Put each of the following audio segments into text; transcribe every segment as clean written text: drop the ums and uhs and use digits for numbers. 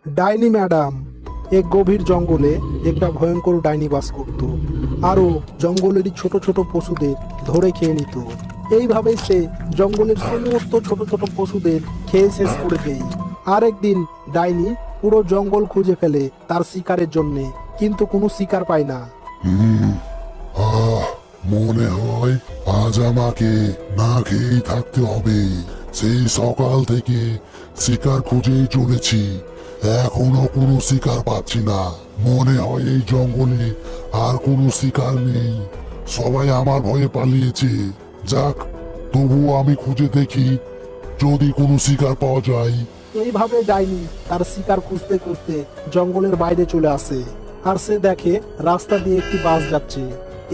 ডাইনি ম্যাডাম। এক গভীর জঙ্গলে একটা ভয়ঙ্কর ডাইনি বাস করত। আরো জঙ্গলেরই ছোট ছোট পশুদের ধরে খেয়ে নিত। এইভাবেই সে জঙ্গলের সমস্ত ছোট ছোট পশুদের খেয়ে শেষ করে দেয়। আর একদিন ডাইনি পুরো জঙ্গল খুঁজে ফেলে তার শিকারের জন্য, কিন্তু কোনো শিকার পায় না। আহ মনে হয় আজ আমাকে না খেয়েই থাকতে হবে। সেই সকাল থেকে শিকার খুঁজেই চলেছি, এখনো কোনো শিকার পাচ্ছি না। মনে হয় এই জঙ্গলে আর কোনো শিকার নেই, সবাই আমার ভয়ে পালিয়েছে। যাক, তবুও আমি খুঁজে দেখি যদি কোনো শিকার পাওয়া যায়। এইভাবে ডাইনি তার শিকার খুঁজতে খুঁজতে জঙ্গলের বাইরে চলে আসে। আর সে দেখে রাস্তা দিয়ে একটি বাস যাচ্ছে।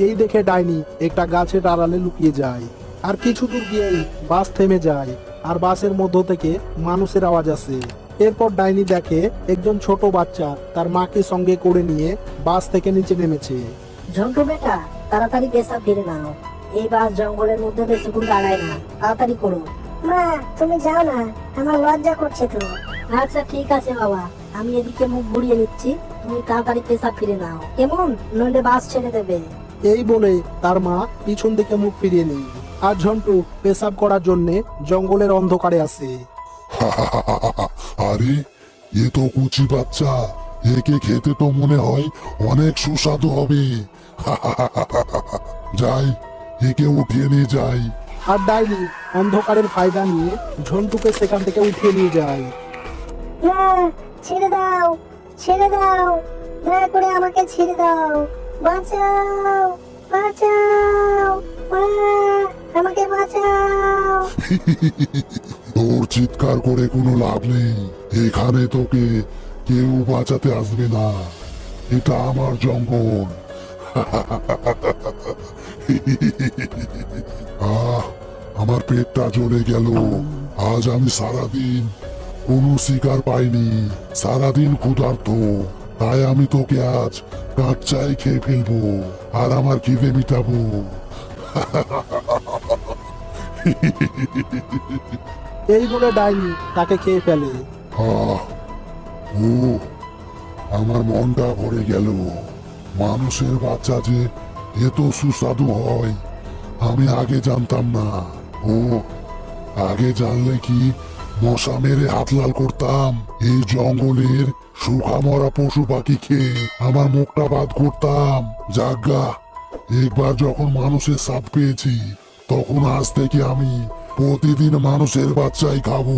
এই দেখে ডাইনি একটা গাছের আড়ালে লুকিয়ে যায়। আর কিছু দূর গিয়েই বাস থেমে যায়, আর বাসের মধ্য থেকে মানুষের আওয়াজ আসে। এরপর ডাইনি দেখে একজন ছোট বাচ্চা তার মাকে সঙ্গে করে নিয়ে বাস থেকে নিচে নেমেছে। ঝন্টু বেটা, তাড়াতাড়ি পেশা ফিরে নাও। এই বাস জঙ্গলের মধ্যে বেশিক্ষণ দাঁড়ায় না, তাড়াতাড়ি করো। মা, তুমি যাও না, আমার লজ্জা করছে তো। আচ্ছা ঠিক আছে বাবা, আমি এদিকে মুখ ঘুরিয়ে নিচ্ছি, তুমি তাড়াতাড়ি পেশা ফিরে নাও কেমন, নইলে বাস ছেড়ে দেবে। এই বলে তার মা পিছন দিকে মুখ ফিরিয়ে নেয়। আর ঝন্টু পেশাব করার জন্য জঙ্গলের অন্ধকারে আসে। আরে, এ তো কুচি বাচ্চা, একে খেতে তো মনে হয় অনেক সুস্বাদু হবে। যাই, একে উঠিয়ে নিয়ে যাই। আর ডাইনি অন্ধকারের ফায়দা নিয়ে ঝন্টুকে সেখান থেকে উঠিয়ে নিয়ে যায়। মা, ছেড়ে দাও, ছেড়ে দাও, দয়া করে আমাকে ছেড়ে দাও। বাঁচাও, বাঁচাও, মা, আমাকে বাঁচাও। তোর চিৎকার করে কোনো লাভ নেই, এখানে তোকে কেউ বাঁচাতে আসবে না। এটা আমার জঙ্গল। আহ, আমার পেটটা জ্বলে গেল। আজ আমি সারাদিন কোনো শিকার পাইনি, সারাদিন ক্ষুধার্ত। তাই আমি তোকে আজ কাচ্চাই খেয়ে ফেলবো আর আমার খিদে মিটাবো। এই বলে ডাইনি তাকে খেয়ে ফেলে। আহ, ও, আমার মনটা ভরে গেল। মানুষের বাচ্চা যে এত সুস্বাদু হয় আমি আগে জানতাম না। ও, আগে জানলে কি মশা মেরে হাত লাল করতাম, এই জঙ্গলের শুকা মরা পশু পাখি খেয়ে আমার মুখটা বাদ করতাম। যাজ্ঞা, একবার যখন মানুষের স্বাদ পেয়েছি তখন আজ থেকে আমি প্রতিদিন মানুষের বাচ্চাই খাবো।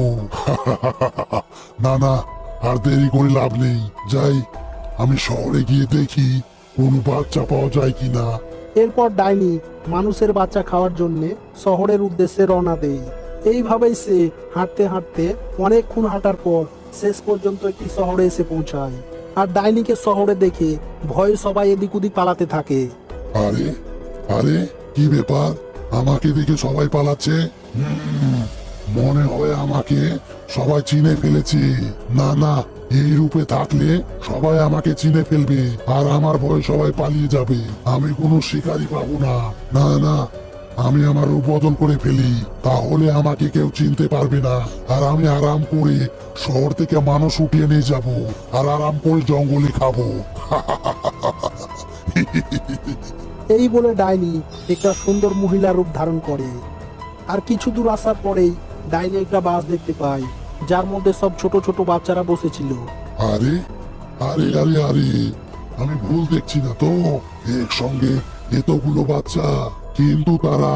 না না, আর দেরি করে লাভ নেই। যাই, আমি শহরে গিয়ে দেখি কোন বাচ্চা পাওয়া যায় কিনা। এরপর ডাইনি মানুষের বাচ্চা খাওয়ার জন্য শহরের উদ্দেশ্যে রওনা দেয়। এইভাবেই সে হাঁটতে হাঁটতে অনেকক্ষণ হাঁটার পর শেষ পর্যন্ত একটি শহরে এসে পৌঁছায়। আর ডাইনিকে শহরে দেখে ভয়ে সবাই এদিক ওদিক পালাতে থাকে। আরে আরে, কি ব্যাপার, আমাকে দেখে সবাই পালাচ্ছে? মনে হয় আমাকে সবাই চিনে ফেলেছে। না না, এই রূপে থাকলে সবাই আমাকে চিনে ফেলবে আর আমার ভয়ে সবাই পালিয়ে যাবে। আমি কোনো শিকারই পাবো না। না না, আমি আমার রূপ বদল করে ফেলি, তাহলে আমাকে কেউ চিনতে পারবে না। আর আমি আরাম করে শহর থেকে মানুষ উঠিয়ে নিয়ে যাব আর আরাম করে জঙ্গলে খাবো। এই বলে ডাইনি একটা সুন্দর মহিলা রূপ ধারণ করে। আর কিছু দূর আসার পরেই ডাইনি একটা বাস দেখতে পায়, যার মধ্যে সব ছোট ছোট বাচ্চারা বসেছিল। আরে আরে আরে আরে, আমি ভুল দেখছি না তো? একসঙ্গে এতগুলো বাচ্চা, কিন্তু তারা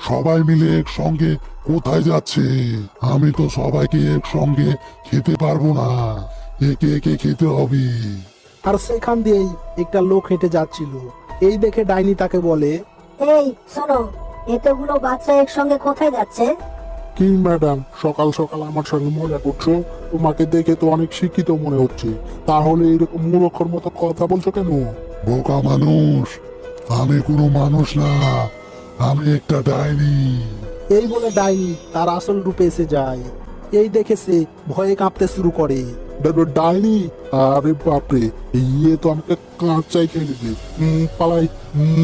সবাই মিলে একসঙ্গে কোথায় যাচ্ছে? আমি তো সবাইকে একসঙ্গে খেতে পারবো না, একে একে খেতে হবে। আর সেখান দিয়েই একটা লোক হেঁটে যাচ্ছিল। এই দেখে ডাইনি তাকে বলে, এই শোনো, এতগুলো বাচ্চা একসঙ্গে কোথায় যাচ্ছে? কি ম্যাডাম, সকাল সকাল আমার সঙ্গে মজা করছো? তোমাকে দেখে তো অনেক শিক্ষিত মনে হচ্ছে, তাহলে এরকম মূর্খর মতো কথা বলছো কেন? বোকা মানুষ, আমি কোনো মানুষ না, আমি একটা ডাইনি। এই বলে ডাইনি তার আসল রূপে এসে যায়। এই দেখে সে ভয়ে কাঁপতে শুরু করে। ডাইনি, আরে বাপরে, ইয়ে তো আমাকে কাঁচাই খেয়ে নেবে। পালাই,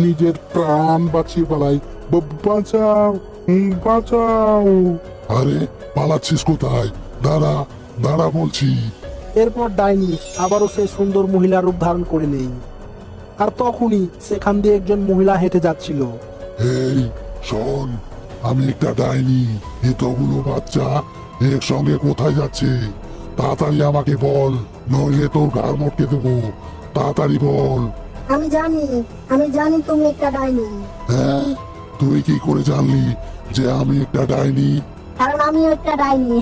নিজের প্রাণ বাঁচিয়ে পালাই। বাঁচাও, বাঁচাও। আরে, পালাচ্ছিস কোথায়? দাঁড়া দাঁড়া বলছি। এরপর ডাইনি আবারও সেই সুন্দর মহিলার রূপ ধারণ করে নেই। আর তখনই সেখান দিয়ে একজন মহিলা হেঁটে যাচ্ছিল। এই শোন, আমি একটা ডাইনি। এতগুলো বাচ্চা একসঙ্গে কোথায় যাচ্ছে? তাড়াতাড়ি আমাকে বল, নইলে তোর ঘাড় মটকে দেবো। তাড়াতাড়ি বল। আমি জানি তুমি একটা ডাইনি। হ্যাঁ, তুই কি করে জানলি যে আমি একটা ডাইনি? কারণ আমিও একটা ডাইনি।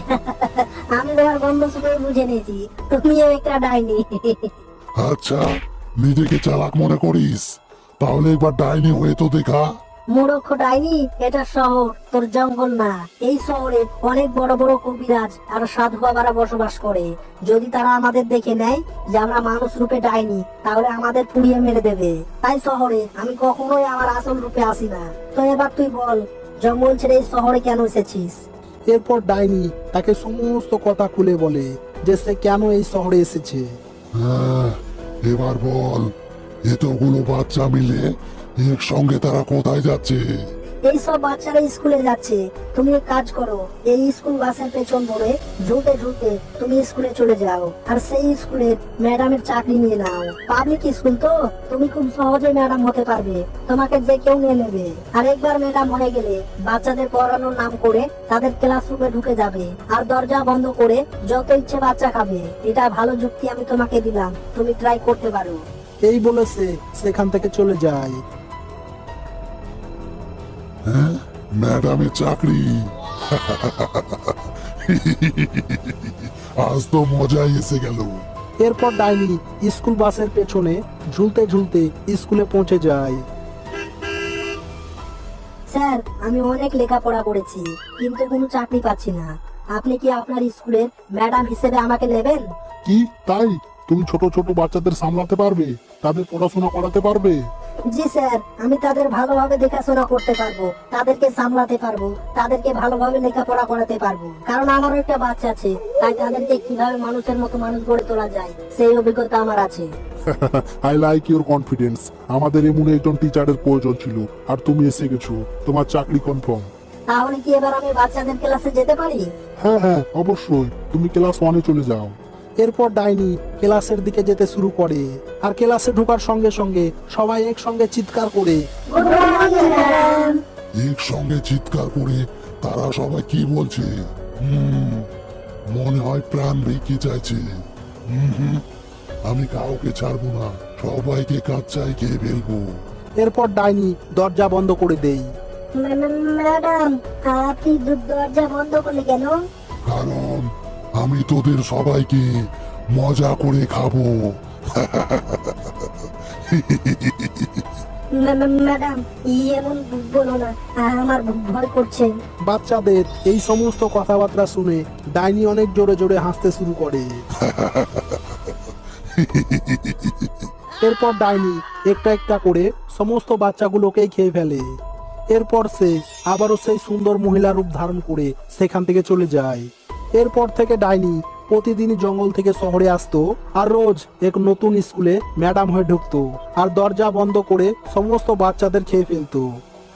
আমি তোমার গন্ধ শুনে বুঝে নিয়েছি তুমিও একটা ডাইনি। আচ্ছা, নিজেকে চালাক মনে করিস? তাহলে একবার ডাইনি হয়ে তো দেখা। মূর্খ ডাইনি, এটা শহর, তোর জঙ্গল না। এই শহরে অনেক বড় বড় কবিরাজ আর সাধু বাবারা বসবাস করে। যদি তারা আমাদের দেখে নেয় যে আমরা মানুষ রূপে ডাইনি, তাহলে আমাদের পুড়িয়ে মেরে দেবে। তাই শহরে আমি কখনোই আমার আসল রূপে আসি না। তো এবার তুই বল, জঙ্গল ছেড়ে এই শহরে কেন এসেছিস? এরপর ডাইনি তাকে সমস্ত কথা খুলে বলে যে সে কেন এই শহরে এসেছে। হ্যাঁ, এবার বল, এতগুলো বাচ্চা মিলে একসঙ্গে তারা কোথায় যাচ্ছে? এই সব বাচ্চারা স্কুলে যাচ্ছে। তুমি এক কাজ করো, এই স্কুল বাসের পেছন ধরে ঝুলতে ঝুলতে তুমি স্কুলে চলে যাও, আর সেই স্কুলের ম্যাডামের চাকরি নিয়ে নাও। পাবলিক স্কুল তো, তুমি খুব সহজে ম্যাডাম হতে পারবে। তোমাকে যে কেউ নিয়ে নেবে। আর একবার ম্যাডাম হয়ে গেলে বাচ্চাদের পড়ানোর নাম করে তাদের ক্লাসরুমে ঢুকে যাবে, আর দরজা বন্ধ করে যত ইচ্ছে বাচ্চা খাবে। এটা ভালো যুক্তি আমি তোমাকে দিলাম, তুমি ট্রাই করতে পারো। এই বলে সে সেখান থেকে চলে যায়। হ্যাঁ, ম্যাডামের চাকরি। আজ তো মজাই এসে গেল। এরপর ডাইনি স্কুল বাসের পেছনে ঝুলতে ঝুলতে স্কুলে পৌঁছে যায়। স্যার, আমি অনেক লেখাপড়া করেছি, কিন্তু কোনো চাকরি পাচ্ছি না। আপনি কি আপনার স্কুলের ম্যাডাম হিসেবে আমাকে নেবেন? কি তাই? তুমি ছোট ছোট বাচ্চাদের সামলাতে পারবে? তাদের পড়াশোনা করাতে পারবে? জি স্যার, আমি তাদের ভালোভাবে দেখাশোনা করতে পারবো, তাদেরকে সামলাতে পারবো, তাদেরকে ভালোভাবে লেখাপড়া করাতে পারবো। কারণ আমারও একটা বাচ্চা আছে, তাই তাদেরকে কিভাবে মানুষের মতো মানুষ গড়ে তোলা যায় সেই অভিজ্ঞতা আমার আছে। I like your confidence. আমাদের এমন একজন টিচারের প্রয়োজন ছিল, আর তুমি এসে গেছো। তোমার চাকরি কনফার্ম। তাহলে কি এবার আমি বাচ্চাদের ক্লাসে যেতে পারি? হ্যাঁ হ্যাঁ, অবশ্যই। তুমি ক্লাস 1-এ চলে যাও। এরপর ডাইনি ক্লাসের দিকে যেতে শুরু করে। আর ক্লাসে ঢোকার সঙ্গে সঙ্গে সবাই একসঙ্গে চিৎকার করে। একসঙ্গে চিৎকার করে তারা সবাই কি বলছে? মনে হয় প্রাণ ভিক্ষে চাইছে। আমি কাউকে ছাড়বো না, সবাইকে কাচ্চাই খেয়ে ফেলবো। এরপর ডাইনি দরজা বন্ধ করে দেই। ম্যাডাম, আপনি দরজা বন্ধ করলে কেন? কারণ আমি তোদের সবাইকে মজা করে খাবো। ম্যাডাম, এমন বলো না, আমার ভয় করছে। বাচ্চাদের এই সমস্ত কথাবার্তা শুনে ডাইনি অনেক জোরে জোরে হাসতে শুরু করে। এরপর ডাইনি একটা একটা করে সমস্ত বাচ্চাগুলোকেই খেয়ে ফেলে। এরপর সে আবারও সেই সুন্দর মহিলা রূপ ধারণ করে সেখান থেকে চলে যায়। এরপর থেকে ডাইনি প্রতিদিনই জঙ্গল থেকে শহরে আসতো, আর রোজ এক নতুন স্কুলে ম্যাডাম হয়ে ঢুকতো, আর দরজা বন্ধ করে সমস্ত বাচ্চাদের খেয়ে ফেলতো।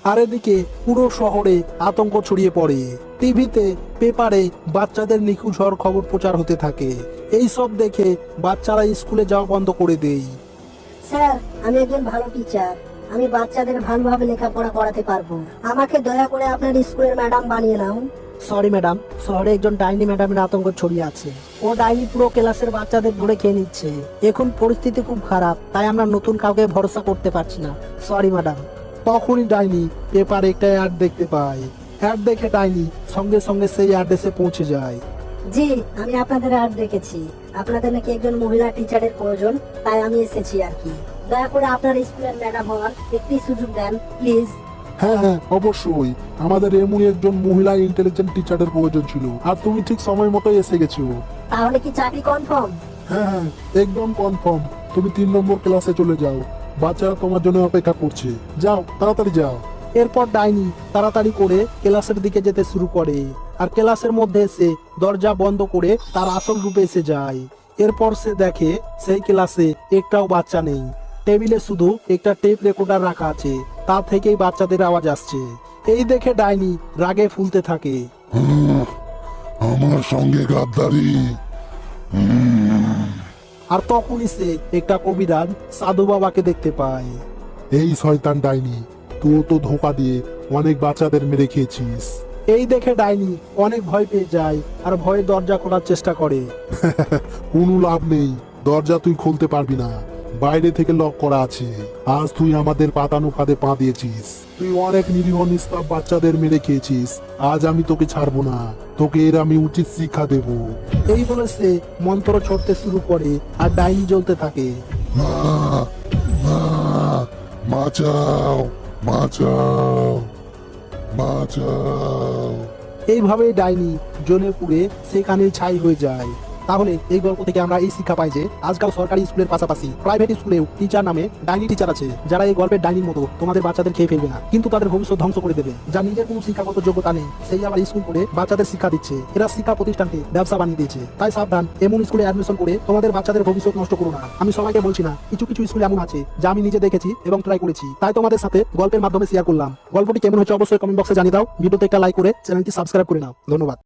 আর এদিকে পুরো শহরে আতঙ্ক ছড়িয়ে পড়ে। টিভিতে, পেপারে বাচ্চাদের নিখোঁজ হওয়ার খবর প্রচার হতে থাকে। এই সব দেখে বাচ্চারা স্কুলে যাওয়া বন্ধ করে দেয়। স্যার, আমি একজন ভালো টিচার, আমি বাচ্চাদের ভালোভাবে লেখাপড়া করাতে পারবো। আমাকে দয়া করে আপনার স্কুলের ম্যাডাম বানিয়ে নাও। সরি ম্যাডাম, শহরে একজন ডাইনি ম্যাডামের আতঙ্ক ছড়িয়ে আছে। ও ডাইনি পুরো ক্লাসের বাচ্চাদের ধরে খেয়ে নিচ্ছে। এখন পরিস্থিতি খুব খারাপ, তাই আমরা নতুন কাউকে ভরসা করতে পারছি না। Sorry madam. তখনই ডাইনি পেপারে একটা অ্যাড দেখতে পায়। অ্যাড দেখে ডাইনি সঙ্গে সঙ্গে সেই অ্যাড্রেসে পৌঁছে যায়। জি, আমি আপনাদের অ্যাড দেখেছি। আপনাদের নাকি একজন মহিলা টিচারের প্রয়োজন, তাই আমি এসেছি আর কি। দয়া করে আপনার স্কুলের ম্যাডাম হওয়ার একটি সুযোগ দেন প্লিজ। হ্যাঁ হ্যাঁ, অবশ্যই। আমাদের এমন একজন মহিলা ইন্টেলিজেন্ট টিচারের প্রয়োজন ছিল, আর তুমি ঠিক সময় মতো এসে গেছো। তাহলে কি চাকরি কনফার্ম? হ্যাঁ হ্যাঁ, একদম কনফার্ম। তুমি 3 নম্বর ক্লাসে চলে যাও। বাচ্চারা তোমার জন্য অপেক্ষা করছে। যাও, তাড়াতাড়ি যাও। এরপর ডাইনি তাড়াতাড়ি করে ক্লাসের দিকে যেতে শুরু করে, আর ক্লাসের মধ্যে এসে দরজা বন্ধ করে তার আসল রূপে এসে যায়। এরপর সে দেখে সেই ক্লাসে একটাও বাচ্চা নেই। টেবিলে শুধু একটা টেপ রেকর্ডার রাখা আছে, তা থেকেই বাচ্চাদের আওয়াজ আসছে। এই দেখে ডাইনি রাগে ফুলতে থাকে। আমার সঙ্গে গাদ্দারি, আর তখনই সে একটা কবিরাজ সাধু বাবাকে দেখতে পায়। এই শয়তান ডাইনি, তুই তো ধোকা দিয়ে অনেক বাচ্চাদের মেরে খেয়েছিস। এই দেখে ডাইনি অনেক ভয় পেয়ে যায় আর ভয়ে দরজা খোলার চেষ্টা করে। কোনো লাভ নেই, দরজা তুই খুলতে পারবি না, বাইরে থেকে লক করা আছে। আজ তুই আমাদের পাতানো ফাঁদে পা দিয়েছিস, তুই অনেক নিরীহ নিষ্পাপ বাচ্চাদের মেরে খেয়েছিস। আজ আমি তোকে ছাড়বো না, তোকে এর আমি উচিত শিক্ষা দেব। এই বলে সে মন্ত্র ছড়তে শুরু করে আর ডাইনি জ্বলতে থাকে। না না, বাঁচাও বাঁচাও বাঁচাও। এইভাবেই ডাইনি জ্বলে পুড়ে সেখানেই ছাই হয়ে যায়। তাহলে এই গল্প থেকে আমরা এই শিক্ষা পাই যে আজকাল সরকারি স্কুলের পাশাপাশি প্রাইভেট স্কুলেও টিচার নামে ডাইনি টিচার আছে, যারা এই গল্পের ডাইনির মতো তোমাদের বাচ্চাদের খেয়ে ফেলবে না, কিন্তু তাদের ভবিষ্যৎ ধ্বংস করে দেবে। যা নিজের কোনো শিক্ষাগত যোগ্যতা নেই, সেই আবার স্কুল করে বাচ্চাদের শিক্ষা দিচ্ছে। এরা শিক্ষা প্রতিষ্ঠানকে ব্যবসা বানিয়ে দিয়েছে। তাই সাবধান, এমন স্কুলে অ্যাডমিশন করে তোমাদের বাচ্চাদের ভবিষ্যৎ নষ্ট করো না। আমি সবাইকে বলছি না, কিছু কিছু স্কুল এমন আছে যা আমি নিজে দেখেছি এবং ট্রাই করেছি, তাই তোমাদের সাথে গল্পের মাধ্যমে শেয়ার করলাম। গল্পটি কেমন হচ্ছে অবশ্যই কমেন্ট বক্সে জানিয়ে দাও। ভিডিওতে একটা লাইক করে চ্যানেলটি সাবস্ক্রাইব করে নাও। ধন্যবাদ।